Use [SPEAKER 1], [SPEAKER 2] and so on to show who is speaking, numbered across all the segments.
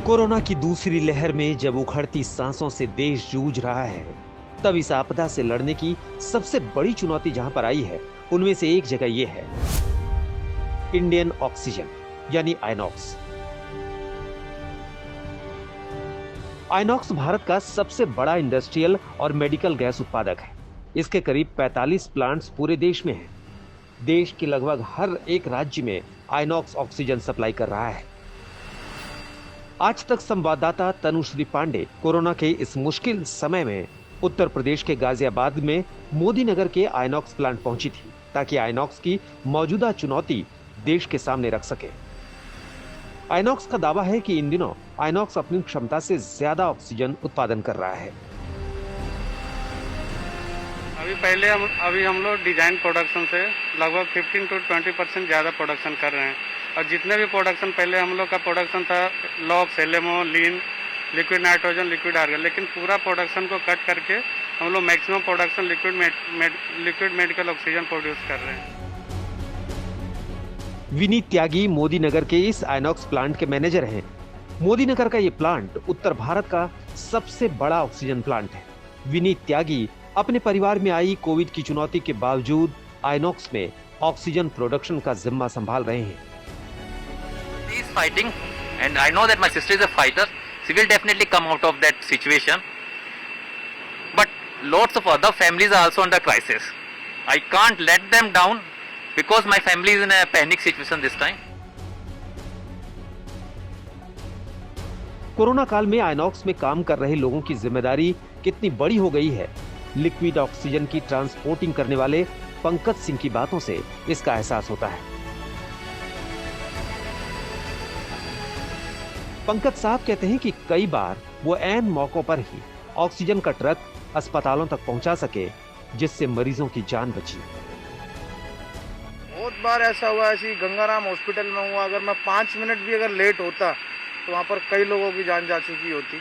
[SPEAKER 1] Corona की दूसरी लहर में जब उखड़ती सांसों से देश जूझ रहा है, तब इस आपदा से लड़ने की सबसे बड़ी चुनौती जहां पर आई है, उनमें से एक जगह यह है इंडियन ऑक्सीजन यानी आइनॉक्स। आइनॉक्स भारत का सबसे बड़ा इंडस्ट्रियल और मेडिकल गैस उत्पादक है। इसके करीब 45 प्लांट्स पूरे देश में हैं। देश के लगभग हर एक राज्य में आइनॉक्स ऑक्सीजन सप्लाई कर रहा है। आज तक संवाददाता तनुश्री पांडे कोरोना के इस मुश्किल समय में उत्तर प्रदेश के गाजियाबाद में मोदी नगर के आइनॉक्स प्लांट पहुंची थी, ताकि आइनॉक्स की मौजूदा चुनौती देश के सामने रख सके। आइनॉक्स का दावा है कि इन दिनों आइनॉक्स अपनी क्षमता से ज्यादा ऑक्सीजन उत्पादन कर रहा है।
[SPEAKER 2] अभी हम लोग डिजाइन प्रोडक्शन से लगभग 15 to 20% ज़्यादा प्रोडक्शन कर रहे हैं। और जितने भी प्रोडक्शन पहले हम लोग का प्रोडक्शन था लॉक्स, एलएमओ, लीन, लिक्विड नाइट्रोजन, लिक्विड आर्गन, लेकिन पूरा प्रोडक्शन को कट करके हम लोग maximum production liquid medical oxygen produce कर रहे हैं।
[SPEAKER 1] विनीत त्यागी मोदी नगर के इस आइनॉक्स प्लांट के मैनेजर हैं। मोदी नगर का ये प्लांट उत्तर भारत का सबसे बड़ा ऑक्सीजन प्लांट है। विनीत त्यागी अपने परिवार में आई कोविड की चुनौती के बावजूद आइनॉक्स में ऑक्सीजन प्रोडक्शन का जिम्मा संभाल रहे हैं।
[SPEAKER 3] She is fighting, and I know that my sister is a fighter. She will definitely come out of that situation. But lots of other families are also under crisis. I can't let them down because my family is in a panic situation this time.
[SPEAKER 1] Corona काल में आइनॉक्स में काम कर रहे लोगों की जिम्मेदारी कितनी बड़ी हो गई है, लिक्विड ऑक्सीजन की ट्रांसपोर्टिंग करने वाले पंकज सिंह की बातों से इसका एहसास होता है। पंकज साहब कहते हैं कि कई बार वो ऐन मौकों पर ही ऑक्सीजन का ट्रक अस्पतालों तक पहुंचा सके, जिससे मरीजों की जान बची।
[SPEAKER 4] बहुत बार ऐसा हुआ, ऐसी गंगाराम हॉस्पिटल में हुआ, अगर मैं 5 मिनट भी अगर लेट होता तो वहाँ पर कई लोगों की जान जा चुकी होती।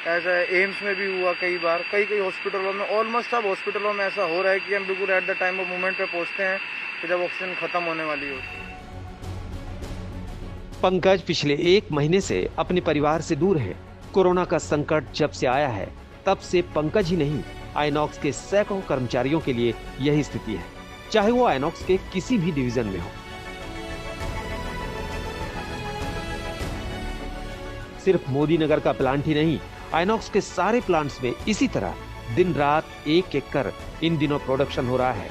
[SPEAKER 4] ऐसा एम्स में भी हुआ कई बार, कई हॉस्पिटलों में, ऑलमोस्ट सब हॉस्पिटलों में ऐसा हो रहा है कि हम बिल्कुल at the time of moment पे पहुँचते हैं कि जब ऑक्सीजन खत्म होने वाली होती है।
[SPEAKER 1] पंकज पिछले 1 महीने से अपने परिवार से दूर हैं। कोरोना का संकट जब से आया है, तब से पंकज ही नहीं, आइनॉक्स के सैकड़ों कर्मचारियों के लिए यही स्थिति है, चाहे वो आइनॉक्स के किसी भी डिवीजन में हो। सिर्फ मोदी नगर का प्लांट ही नहीं, आइनॉक्स के सारे प्लांट्स में इसी तरह दिन रात एक कर इन दिनों प्रोडक्शन हो रहा है।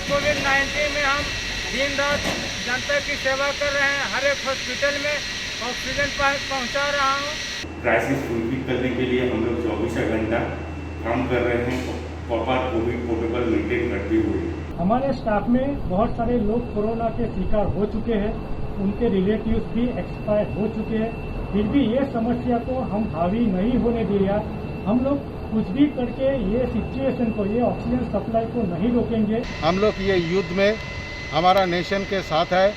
[SPEAKER 4] कोविड-19 में हम दिन रात जनता की सेवा कर रहे हैं। हर एक हॉस्पिटल में ऑक्सीजन पहुंचा रहा हूं।
[SPEAKER 5] क्राइसिस फुलफिल करने के लिए हम लोग 24 घंटा काम कर रहे हैं, प्रॉपर कोविड प्रोटोकॉल मेंटेन करते हुए।
[SPEAKER 6] हमारे स्टाफ में बहुत सारे लोग कोरोना के शिकार हो चुके हैं, उनके रिलेटिव्स भी एक्सपायर हो चुके हैं। फिर भी ये समस्या को हम हावी नहीं होने दिया। हम लोग कुछ भी करके ये सिचुएशन को, ये ऑक्सीजन सप्लाई को नहीं रोकेंगे।
[SPEAKER 7] हम लोग ये युद्ध में हमारा नेशन के साथ है,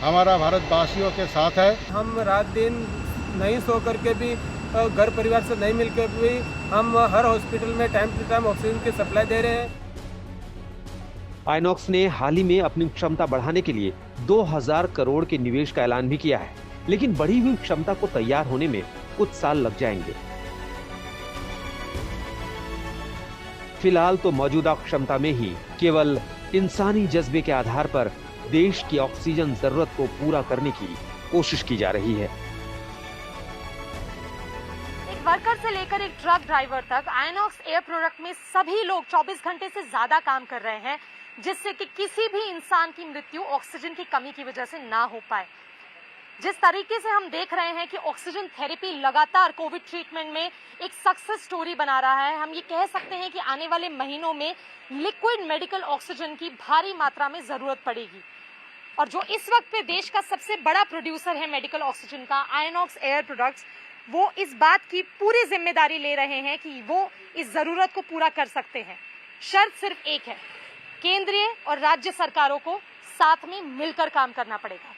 [SPEAKER 7] हमारा भारतवासियों के साथ है।
[SPEAKER 4] हम रात दिन नहीं सो करके भी, घर परिवार से नहीं मिलकर भी हम हर हॉस्पिटल में टाइम टू टाइम ऑक्सीजन की सप्लाई दे रहे हैं।
[SPEAKER 1] आइनॉक्स ने हाल ही में अपनी क्षमता बढ़ाने के लिए 2000 करोड़ के निवेश का ऐलान भी किया है, लेकिन बढ़ी हुई क्षमता को तैयार होने में कुछ साल लग जाएंगे। फिलहाल तो मौजूदा क्षमता में ही केवल इंसानी जज्बे के आधार पर देश की ऑक्सीजन जरूरत को पूरा करने की कोशिश की जा रही है।
[SPEAKER 8] एक वर्कर से लेकर एक ट्रक ड्राइवर तक आइनॉक्स एयर प्रोडक्ट में सभी लोग 24 घंटे से ज्यादा काम कर रहे हैं, जिससे कि किसी भी इंसान की मृत्यु ऑक्सीजन की कमी की वजह से ना हो पाए। जिस तरीके से हम देख रहे हैं कि ऑक्सीजन थेरेपी लगातार कोविड ट्रीटमेंट में एक सक्सेस स्टोरी बना रहा है, हम ये कह सकते हैं कि आने वाले महीनों में लिक्विड मेडिकल ऑक्सीजन की भारी मात्रा में जरूरत पड़ेगी। और जो इस वक्त पे देश का सबसे बड़ा प्रोड्यूसर है मेडिकल ऑक्सीजन का, आइनॉक्स एयर प्रोडक्ट्स, वो इस बात की पूरी जिम्मेदारी ले रहे हैं कि वो इस जरूरत को पूरा कर सकते हैं। शर्त सिर्फ एक है, केंद्रीय और राज्य सरकारों को साथ में मिलकर काम करना पड़ेगा।